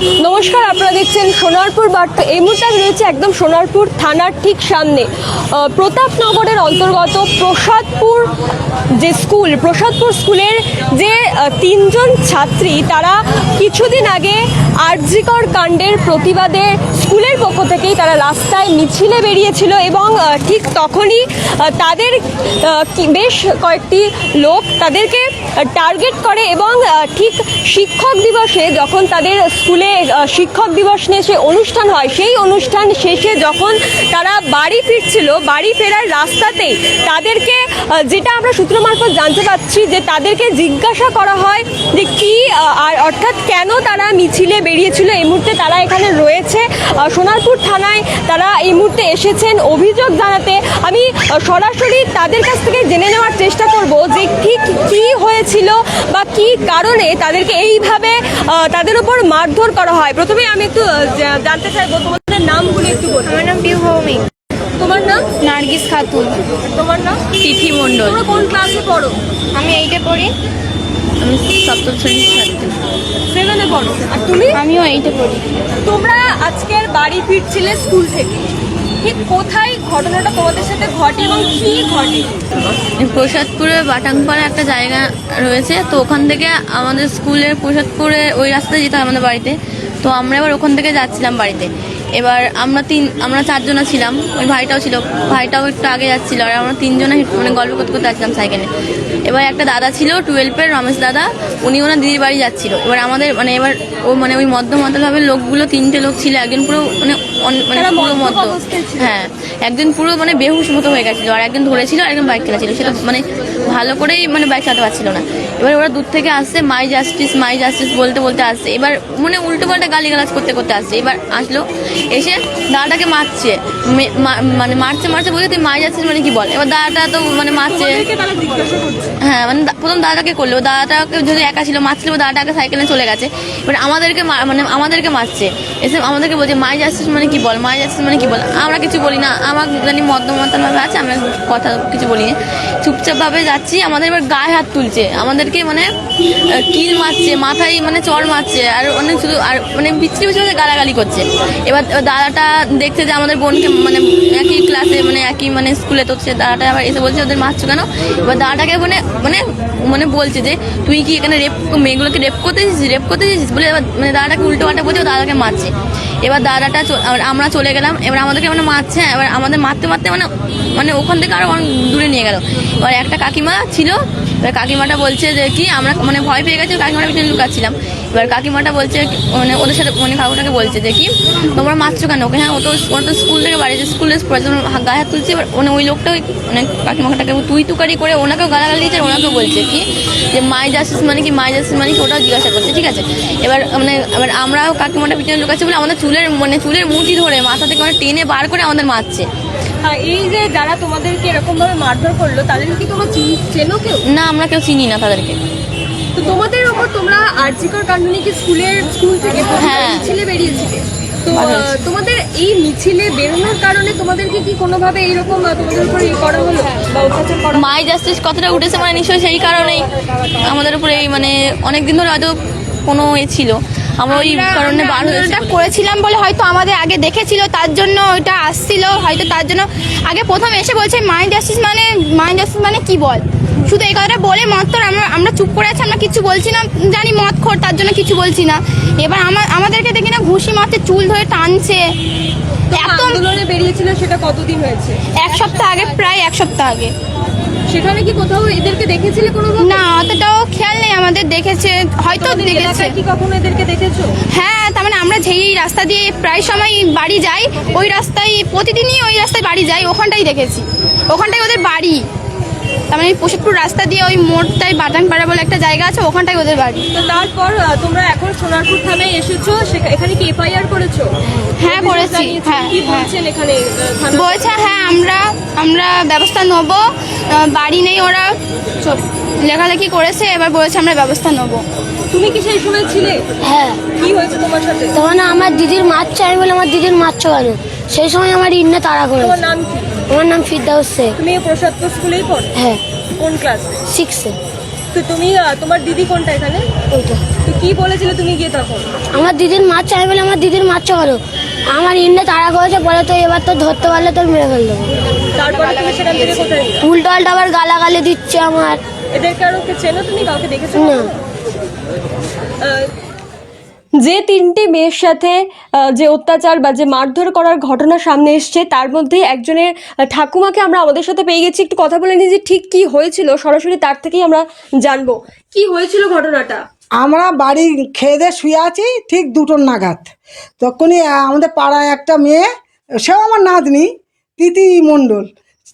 নমস্কার, আপনারা দেখছেন সোনারপুর বার্তা। এই মুহূর্তে আমি রয়েছে একদম সোনারপুর থানার ঠিক সামনে, প্রতাপনগরের অন্তর্গত প্রসাদপুর যে প্রসাদপুর স্কুলের যে তিনজন ছাত্রী, তারা কিছুদিন আগে আরজিকর কাণ্ডের প্রতিবাদে স্কুলের পক্ষ থেকেই তারা রাস্তায় মিছিলে বেরিয়েছিল এবং ঠিক তখনই তাদের বেশ কয়েকটি লোক তাদেরকে টার্গেট করে এবং ঠিক শিক্ষক দিবসে যখন তাদের স্কুলে শিক্ষক দিবস নিয়ে সে অনুষ্ঠান হয়, সেই অনুষ্ঠান শেষে যখন তারা বাড়ি ফিরছিল, বাড়ি ফেরার রাস্তাতেই তাদেরকে, যেটা আমরা সূত্র মারফত জানতে পারছি, যে তাদেরকে জিজ্ঞাসা করা হয় যে কি আর অর্থাৎ কেন তারা মিছিলে বেরিয়েছিল। এই মুহূর্তে তারা এখানে রয়েছে সোনারপুর থানায়, তারা এই মুহূর্তে এসেছেন অভিযোগ জানাতে। আমি সরাসরি তাদের কাছ থেকে জেনে নেওয়ার চেষ্টা করব যে ঠিক কি হয়েছিল বা কি কারণে তাদেরকে এইভাবে তাদের উপর মারধর করা হয়। প্রথমে আমি একটু জানতে চাইবো তোমাদের নামগুলো একটু বলো। আমার নাম পিউ ভৌমিক। তোমার নাম? নার্গিস খাতুন। তোমার নাম? তিথি মণ্ডল। তোমরা কোন ক্লাসে পড়ো? আমি 8-এ পড়ি। আমি সপ্তম শ্রেণীর ছাত্রী। 7-এ পড়ো। আর তুমি? আমিও 8-এ পড়ি। তোমরা আজকের বাড়ি ফিরছিলে স্কুল থেকে, ঠিক কোথায় ঘটনাটা তোমাদের সাথে ঘটে এবং কি ঘটে? প্রসাদপুরে বাটাংপাড়া একটা জায়গা রয়েছে, তো ওখান থেকে আমাদের স্কুলের প্রসাদপুরে ওই রাস্তায় যেতে হয় আমাদের বাড়িতে। তো আমরা এবার ওখান থেকে যাচ্ছিলাম বাড়িতে। এবার আমরা 4 জনা ছিলাম, ওই ভাইটাও ছিল, ভাইটাও একটু আগে যাচ্ছিল, আর আমরা 3 জনা মানে গল্প করতে করতে যাচ্ছিলাম সাইকেলে। এবার একটা দাদা ছিল 12-এর, রমেশ দাদা, উনি ওনার দিদির বাড়ি যাচ্ছিল। এবার আমাদের ওই মধ্যভাবে লোকগুলো 3টে লোক ছিল, একজন পুরো পুরো মধ্য, হ্যাঁ, একজন পুরো বেহুশ মতো হয়ে গেছিলো, আর একজন ধরেছিল, আর একজন বাইক চালাচ্ছিল। সেটা ভালো করেই বাইক চালাতে পারছিল না। এবার ওরা দূর থেকে আসছে, মাই জাস্টিস বলতে বলতে আসছে। এবার উল্টো পাল্টা গালিগালাজ করতে করতে আসছে। এবার আসলো, এসে দাদাটাকে মারছে, মারছে বলছে তুই মাই যাচ্ছিস কি বল। এবার দাদাটা তো মারছে, হ্যাঁ, প্রথম দাদাকে করলো, দাদাটাকে যদি একা ছিল মারছিল, দাদাটাকে সাইকেলে চলে গেছে। এবার আমাদেরকে মারছে, এসে আমাদেরকে বলছে মাই যাচ্ছিস কি বল, মাই যাচ্ছিস কি বল। আমরা কিছু বলি না, আমার জানি মদ্যমতানভাবে আছে, আমরা কথা কিছু বলি না, চুপচাপভাবে যাচ্ছি। আমাদের এবার গায়ে হাত তুলছে, আমাদেরকে কিল মারছে, মাথায় চড় মারছে, আর শুধু আর বিচ্ছিরি বিচ্ছিরি গালাগালি করছে। এবার দাদাটা দেখছে যে আমাদের বোনকে একই ক্লাসে একই স্কুলে, তো সে দাদাটা আবার এসে বলছে ওদের মারছো কেন। এবার দাদাটাকে বলছে যে তুই কি এখানে মেয়েগুলোকে রেপ করতে এসেছিস বলে দাদাটাকে উল্টো পাল্টা বলছে, দাদাকে মারছে। এবার দাদাটা আমরা চলে গেলাম, এবার আমাদেরকে মারছে। এবার আমাদের মারতে মারতে ওখান থেকে আরো অনেক দূরে নিয়ে গেল। এবার একটা কাকিমা ছিল, এবার কাকিমাটা বলছে যে কি আমরা ভয় পেয়ে গেছি, কাকিমাটা পিছনে লুকাচ্ছিলাম। এবার কাকিমাটা বলছে ওদের সাথে কাকুটাকে বলছে যে কি তোমরা মারছো কেন ওকে। হ্যাঁ, ও তো স্কুল থেকে বাড়ি স্কুলের গায়ে হাত তুলছে। এবার ওই লোকটা কাকিমাটাকে তুই তুকারি করে ওনাকেও গালাগালি দিচ্ছে, ওনাকেও বলছে কি যে মাই জাস্টিস কি, মাই জাস্টিস কি, ওটাও জিজ্ঞাসা করছে। ঠিক আছে, এবার এবার আমরাও কাকিমাটা পিছনে লুকাচ্ছি বলে আমাদের চুলের মুঠি ধরে মাথা থেকে টেনে বার করে আমাদের মারছে। এই যে যারা তোমাদেরকে এরকম ভাবে মারধর করলো, তাদেরকে কি তোমরা চেনো কেউ? না, আমরা কেউ চিনি না তাদেরকে। তো তোমাদের ওপর তোমরা আরজিকর কাণ্ড নিয়ে স্কুল থেকে মিছিলে বেরিয়েছিলে, তো তোমাদের এই মিছিলে বেরোনোর কারণে তোমাদেরকে কি কোনোভাবে এইরকম তোমাদের উপর করা হলো বা অত্যাচার করা? মাই জাস্টিস কথাটা উঠেছে নিশ্চয়ই সেই কারণেই আমাদের উপরে অনেকদিন ধরে হয়তো কোনো ছিল, আমরা ওই কারণে বার হয়েছে করেছিলাম বলে হয়তো আমাদের আগে দেখেছিল, তার জন্য ওইটা আসছিল হয়তো, তার জন্য আগে প্রথম এসে বলছে মাই জাস্টিস কি বল, শুধু এই কথাটা বলে মদ খোর। আমরা চুপ করে আছি, আমরা কিছু বলছি না, জানি মদ খোর, তার জন্য কিছু বলছি না। এবার আমাদেরকে দেখি না ঘুষি মারছে, চুল ধরে টানছে। আন্দোলনে বেরিয়েছিল সেটা কতদিন হয়েছে? 1 সপ্তাহ আগে, প্রায় 1 সপ্তাহ আগে। সেখানে কি কোথাও এদেরকে দেখেছিলে কোনো? না, অতটাও খেয়াল নেই আমাদের, দেখেছে হয়তো, দেখেছে কি কখনো এদেরকে দেখেছো? হ্যাঁ, তার আমরা যেই রাস্তা দিয়ে প্রায় সময় বাড়ি যাই, ওই রাস্তায় প্রতিদিনই ওই রাস্তায় বাড়ি যাই, ওখানটাই দেখেছি, ওখানটাই ওদের বাড়ি। তার প্রসাদপুর রাস্তা দিয়ে ওই মোড়টাই বাটানপাড়া বলে একটা জায়গা আছে, ওখানটাই ওদের বাড়ি। তো তারপর তোমরা এখন সোনারপুর থানায় এসেছো, এখানে কি এফআইআর করেছো? হ্যাঁ, করেছি। হ্যাঁ, কি বলছেন এখানে? বলছে হ্যাঁ আমরা ব্যবস্থা নেব, বাড়ি নেই, ওরা লেখালেখি করেছে, এবার বলেছে আমরা ব্যবস্থা নেব। তুমি কি সেই সময় ছিলে? হ্যাঁ। কি হয়েছে তোমার সাথে? তখন আমার দিদির মারছে, আমি বলে আমার দিদির মারছো কেন, সেই সময় আমার ইন্নে তাড়া করে। তোমার নাম কি? আমার নাম ফিরদাউস শেখ। তুমি প্রসাদপুর স্কুলেই পড়ো? হ্যাঁ। কোন ক্লাস? 6-এ। তো তুমি তোমার দিদি কোনটা এখানে? ওইটা তো কি বলেছিলে তুমি গিয়ে তখন? আমার দিদির মাছ চাই বলে আমার দিদির মাছ করো, আমার ইন্নে তাড়া করেছে, বলে তো এবার তো ধরতে পারলে তো মেরে ফেল দেবো। তারপরে তুমি সেখান থেকে কোথায় গেলে? উল্টো পাল্টা আবার গালাগালি দিচ্ছে আমার। এদেরকে আরো চেনো তুমি? কাউকে দেখেছো? না। যে তিনটি মেয়ের সাথে যে অত্যাচার বা যে মারধর করার ঘটনা সামনে এসছে, তার মধ্যে একজনের ঠাকুমাকে আমরা আমাদের সাথে পেয়ে গেছি। একটু কথা বলে নিই যে ঠিক কি হয়েছিল, সরাসরি তার থেকেই আমরা জানবো কি হয়েছিল ঘটনাটা। আমরা বাড়ি খেয়ে দিয়ে শুয়ে আছি ঠিক 2টো নাগাদ, তখনই আমাদের পাড়ায় একটা মেয়ে, সেও আমার নাতনি, তিথি মণ্ডল,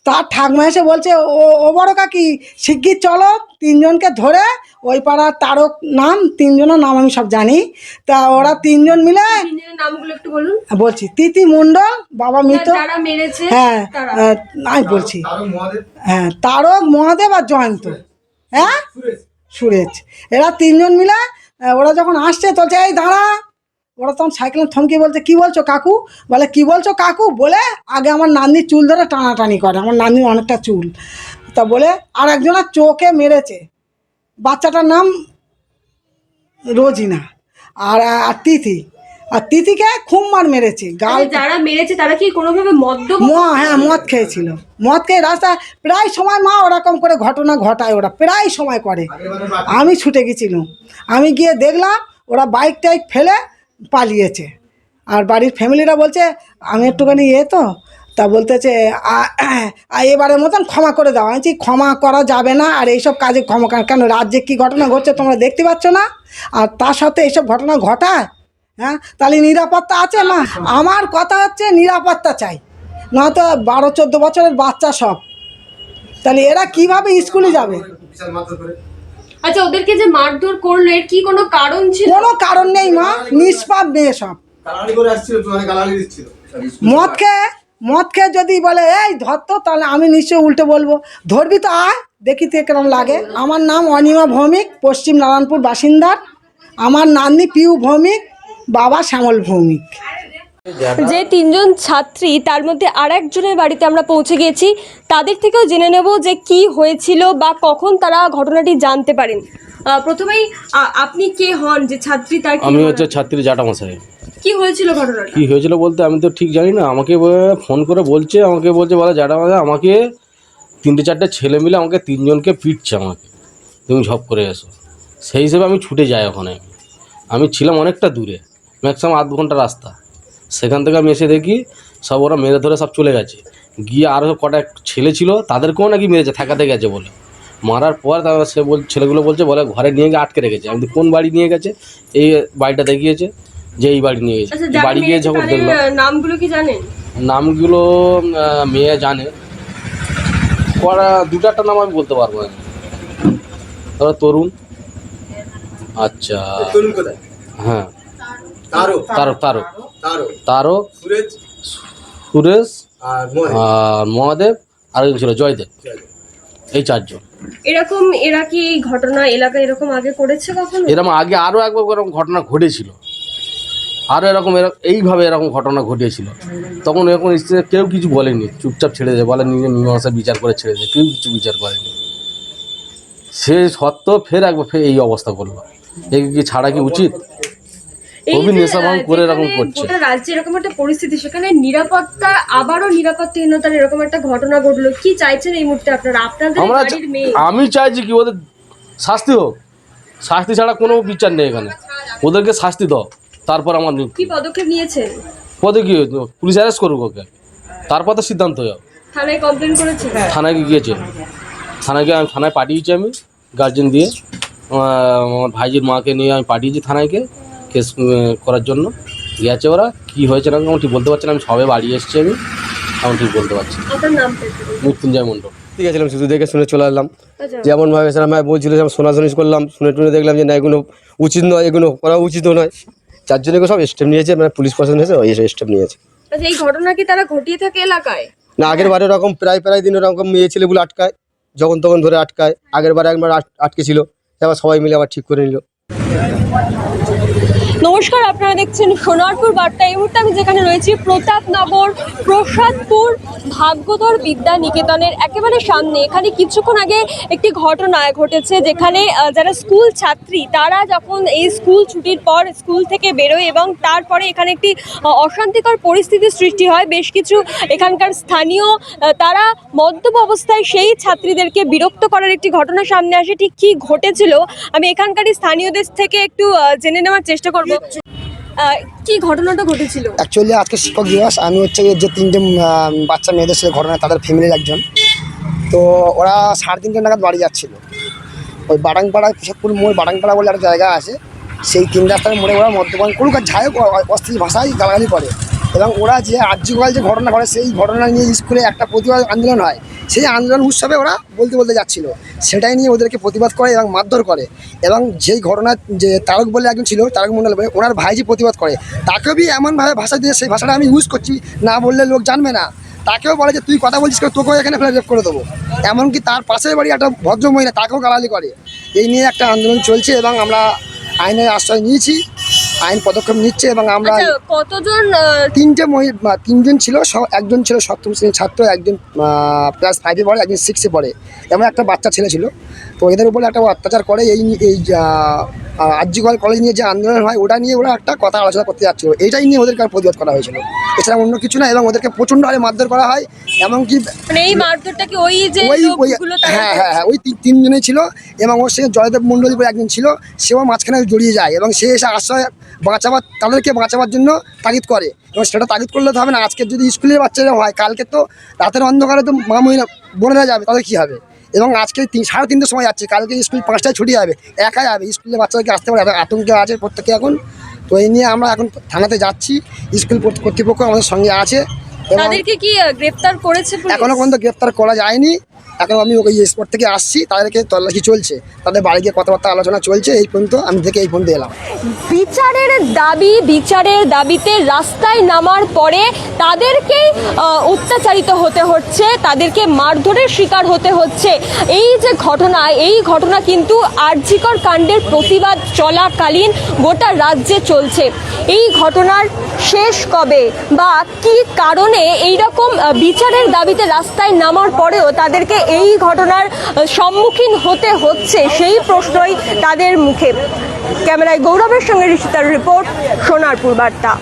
তার ঠাকমা এসে বলছে ও বড় কাকি শিগগির চলো, 3জনকে ধরে, ওই পাড়ার তারক নাম, 3জনের নাম আমি সব জানি, তা ওরা 3জন মিলে, তিনজনের নামগুলো একটু বলুন। বলছি তিথি মণ্ডল, বাবা মৃত, যারা মেরেছে হ্যাঁ তারা? আমি বলছি, হ্যাঁ তারক, মহাদেব আর জয়ন্ত, হ্যাঁ সুরেশ, এরা 3জন মিলে ওরা যখন আসছে তো এই দাঁড়া, ওরা তখন সাইকেলে থমকে বলছে কি বলছো কাকু, বলে কি বলছো কাকু, বলে আগে আমার নাতনির চুল ধরে টানাটানি করে, আমার নাতনির অনেকটা চুল, তা বলে আর একজনের চোখে মেরেছে, বাচ্চাটার নাম রোজিনা, আর আর তিথি, আর তিথিকে খুব মার মেরেছে গাল। যারা মেরেছে তারা কি কোনোভাবে মদ্যপ? হ্যাঁ মদ খেয়েছিল, মদ খেয়ে রাস্তায় প্রায় সময় মা ওরকম করে ঘটনা ঘটায়, ওরা প্রায় সময় করে। আমি ছুটে গেছিলাম, আমি গিয়ে দেখলাম ওরা বাইক টাইক ফেলে পালিয়েছে, আর বাড়ির ফ্যামিলিরা বলছে আমি একটুখানি তো, তা বলতেছে এবারের মতন ক্ষমা করে দাও। আমি বলছি ক্ষমা করা যাবে না, আর এইসব কাজে ক্ষমা কেন, রাজ্যে কী ঘটনা ঘটছে তোমরা দেখতে পাচ্ছ না, আর তার সাথে এইসব ঘটনা ঘটায়, হ্যাঁ তাহলে নিরাপত্তা আছে না? আমার কথা হচ্ছে নিরাপত্তা চাই, নয়তো 12-14 বছরের বাচ্চা সব, তাহলে এরা কিভাবে স্কুলে যাবে? আচ্ছা, ওদেরকে যে মারধর করলো এর কি কোনো কারণ ছিল? কোনো কারণ নেই মা, নিষ্পাপ মেয়ে সব। মদ খেয়ে যদি বলে এই ধরতো, তাহলে আমি নিশ্চয়ই উল্টে বলবো ধরবি তো আয় দেখি তো কেরম লাগে। আমার নাম অনিমা ভৌমিক, পশ্চিম নারায়ণপুর বাসিন্দার, আমার নাতনি পিউ ভৌমিক, বাবা শ্যামল ভৌমিক। যে 3জন ছাত্রী, তার মধ্যে আরেকজনের বাড়িতে আমরা পৌঁছে গিয়েছি, তাদের থেকেও জেনে নেব যে কি হয়েছিল বা কখন তারা ঘটনাটি জানতে পারেন। প্রথমেই আপনি কে হন যে ছাত্রী? তার আমি হচ্ছে ছাত্রী জাটামশাই। কি হয়েছিল ঘটনাটা? কি হয়েছিল বলতে আমি তো ঠিক জানি না, আমাকে ফোন করে বলছে, বলে জাটামশাই আমাকে 3-4টে ছেলে মিলে আমাকে 3জনকে পিটছে, আমাকে তুমি ঝপ করে এসো। সেই হিসেবে আমি ছুটে যাই ওখানে। আমি ছিলাম অনেকটা দূরে, ম্যাক্সিমাম 8 ঘন্টা রাস্তা। সেখান থেকে আমি এসে দেখি সব ওরা মেরে ধরে সব চলে গেছে, গিয়ে আরও কটা ছেলে ছিল তাদেরকেও নাকি মেরেছে, ঠেকাতে গেছে বলে। মারার পর তারপর ছেলেগুলো বলছে বলে ঘরে নিয়ে গিয়ে আটকে রেখেছে। আমি কোন বাড়ি নিয়ে গেছে, এই বাড়িটা দেখিয়েছে যে এই বাড়ি নিয়ে গেছে। বাড়ি গিয়ে যখন দেখলাম, নামগুলো কি জানেন? নামগুলো মেয়ে জানে, করা 2-4টা নাম আমি বলতে পারবো না। তারপর তরুণ, আচ্ছা হ্যাঁ তারক, সুরেশ আর মহাদেব, আরেকজন ছিল জয়দেব, এই 4জন। এরকম এরা কি এই ঘটনা এলাকায় এরকম আগে করেছে কখনো? এরকম আগে আরও একবার এরকম ঘটনা ঘটেছিল, আরও এইভাবে এরকম ঘটনা ঘটিয়েছিল। তখন এরকম কেউ কিছু বলেনি, চুপচাপ ছেড়ে দেয়, বলে নিজে মীমাংসা বিচার করে ছেড়ে দেয়, কেউ কিছু বিচার করেনি। সে সত্ত্বেও ফের এই অবস্থা করলো, এই কি ছাড়া কি উচিত? খুবই নেশাভান করে এরকম করছে। গোটা রাজ্যে এরকম একটা পরিস্থিতি, সেখানে নিরাপত্তা, আবারও নিরাপত্তাহীনতার এরকম একটা ঘটনা ঘটলো, কি চাইছেন এই মুহূর্তে আপনারা? আপনাদের বাড়ির মেয়ে। আমি চাইছি কি ওদের শাস্তি হোক, শাস্তি ছাড়া কোনো বিচার নেই এখানে, ওদেরকে শাস্তি দাও, তারপর আমার কি পদক্ষেপ নিয়েছেন? কি পুলিশ অ্যারেস্ট করুক ওকে, তারপর তো সিদ্ধান্ত যাও। থানায় কমপ্লেন করেছেন? থানায় গিয়েছে, থানায় পাঠিয়েছি আমি গার্জেন দিয়ে, আমার ভাইজির মাকে নিয়ে আমি পাঠিয়েছি থানায় কেস করার জন্য। গেছে, ওরা কী হয়েছে না আমি ঠিক বলতে পারছি না, আমি সবে বাড়ি এসেছি, আমি ঠিক বলতে পারছি। আপনার নাম? মৃত্যুঞ্জয় মণ্ডল। ঠিক আছে, শুধু দেখে শুনে চলে আসলাম। আচ্ছা। যেমনভাবে সেরকম বলছিল, শোনাশুনি করলাম, শুনে টুনে দেখলাম যে না এগুলো উচিত নয়, এগুলো করা উচিতও নয়। 4 জন সব স্টেপ নিয়েছে, মানে পুলিশ প্রশাসন এসে ওই স্টেপ নিয়েছে। আচ্ছা, এই ঘটনা কি তারা ঘটিয়ে থাকে এলাকায়? না, আগের বারে এরকম প্রায় দিন এরকম মেয়ে ছেলেগুলো আটকায়, যখন তখন ধরে আটকায়। আগের বারে একবার আটকে ছিল, এবার সবাই মিলে আবার ঠিক করে নিল। নমস্কার, আপনারা দেখছেন সোনারপুর বার্তা। এই মুহূর্তে আমি যেখানে রয়েছি প্রতাপনগর প্রসাদপুর ভাগ্যধর বিদ্যা নিকেতনের একেবারে সামনে। এখানে কিছুক্ষণ আগে একটি ঘটনা ঘটেছে, যেখানে যারা স্কুল ছাত্রী তারা যখন এই স্কুল ছুটির পর স্কুল থেকে বেরোয় এবং তারপরে এখানে একটি অশান্তিকর পরিস্থিতির সৃষ্টি হয়। বেশ কিছু এখানকার স্থানীয় তারা মদ্যপ অবস্থায় সেই ছাত্রীদেরকে বিরক্ত করার একটি ঘটনা সামনে আসে। ঠিক কী ঘটেছিল আমি এখানকারই স্থানীয়দের থেকে একটু জেনে নেওয়ার চেষ্টা করব। কি ঘটনাটা ঘটেছিল? অ্যাকচুয়ালি আজকে শিক্ষক দিবস। আমি হচ্ছে যে 3টে বাচ্চা মেয়েদের সাথে ঘটনা, তাদের ফ্যামিলির একজন। তো ওরা 3:30 নাগাদ বাড়ি যাচ্ছিল। ওই বাটাংপাড়ায় প্রসাদপুর মোড় বাটাংপাড়া বলে একটা জায়গা আছে, সেই 3 রাস্তার মোড়ে ওরা মদ্যপান করুক আর ঝায়ক অশ্লীল ভাষায় গালাগালি করে। এবং ওরা যে আর্যিকল যে ঘটনা করে, সেই ঘটনা নিয়ে স্কুলে একটা প্রতিবাদ আন্দোলন হয়। সেই আন্দোলন উৎসবে ওরা বলতে যাচ্ছিল, সেটাই নিয়ে ওদেরকে প্রতিবাদ করে এবং মারধর করে। এবং যেই ঘটনা যে তারক বলে একজন ছিল, তারক মণ্ডল বলে, ওনার ভাইজি প্রতিবাদ করে। তাকেও এমনভাবে ভাষা দিয়ে, সেই ভাষাটা আমি ইউজ করছি না বললে লোক জানবে না, তাকেও বলে যে তুই কথা বলছিস, তোকেও এখানে ফেলে রেপ করে দেবো। এমনকি তার পাশের বাড়ি একটা ভদ্র মহিলা, তাকেও গালাগালি করে। এই নিয়ে একটা আন্দোলন চলছে এবং আমরা আইনের আশ্রয় নিয়েছি, আইন পদক্ষেপ নিচ্ছে। এবং আমরা কতজন? 3জন ছিল, একজন ছিল 7ম শ্রেণীর ছাত্র, একজন ক্লাস 5-এ পড়ে, একজন 6-এ পড়ে, এবং একটা বাচ্চা ছেলে ছিল। তো এদের উপরে একটা অত্যাচার করে। এই আরজিকর কলেজ নিয়ে যে আন্দোলন হয়, ওটা নিয়ে ওরা একটা কথা আলোচনা করতে যাচ্ছিল। এইটাই নিয়ে ওদেরকে প্রতিবাদ করা হয়েছিল, এছাড়া অন্য কিছু না। এবং ওদেরকে প্রচণ্ড হারে মারধর করা হয়। এমনকি এই মারধরটা কি ওই যে লোকগুলো? হ্যাঁ, ওই 3জনেই ছিল। এবং ওর সঙ্গে জয়দেব মণ্ডলী বলে একজন ছিল, সেও মাঝখানে জড়িয়ে যায়। এবং সে এসে আশ্রয় তাদেরকে বাঁচাবার জন্য তাগিদ করে। এবং সেটা তাগিদ করলে তো হবে না। আজকে যদি স্কুলের বাচ্চারা হয়, কালকে তো রাতের অন্ধকারে তো মা মহিলা বোনেরা যাবে, তাদের কী হবে? এবং আজকে 3:30-এর সময় যাচ্ছে, কালকে স্কুল 5টায় ছুটি হবে, একা যাবে। স্কুলের বাচ্চাদেরকে আসতে পারে, আতঙ্কে আছে প্রত্যেকে এখন। তো এই নিয়ে আমরা এখন থানাতে যাচ্ছি, স্কুল কর্তৃপক্ষ আমাদের সঙ্গে আছে। তাদেরকে কি গ্রেফতার করেছে? এখনো পর্যন্ত গ্রেফতার করা যায়নি। এখন আমি ওই স্পট থেকে আসছি, তাদেরকে তল্লাশি চলছে, তাদের বাড়ি গিয়ে কথাবার্তা আলোচনা চলছে। এই পর্যন্ত আমি এই পর্যন্ত এলাম। বিচারের দাবিতে রাস্তায় নামার পরে তাদেরকেই অত্যাচারিত হতে হচ্ছে, তাদেরকে মারধরের শিকার হতে হচ্ছে। এই যে ঘটনা, এই ঘটনা কিন্তু আরজিকর কাণ্ডের প্রতিবাদ চলাকালীন গোটা রাজ্যে চলছে। এই ঘটনার শেষ কবে বা কি কারণে এই রকম বিচারের দাবিতে রাস্তায় নামার পরেও তাদেরকে এই ঘটনার সম্মুখীন হতে হচ্ছে, সেই প্রশ্নই তাদের মুখে। ক্যামেরায় গৌরবের সঙ্গে ঋষিতার রিপোর্ট, সোনারপুর বার্তা।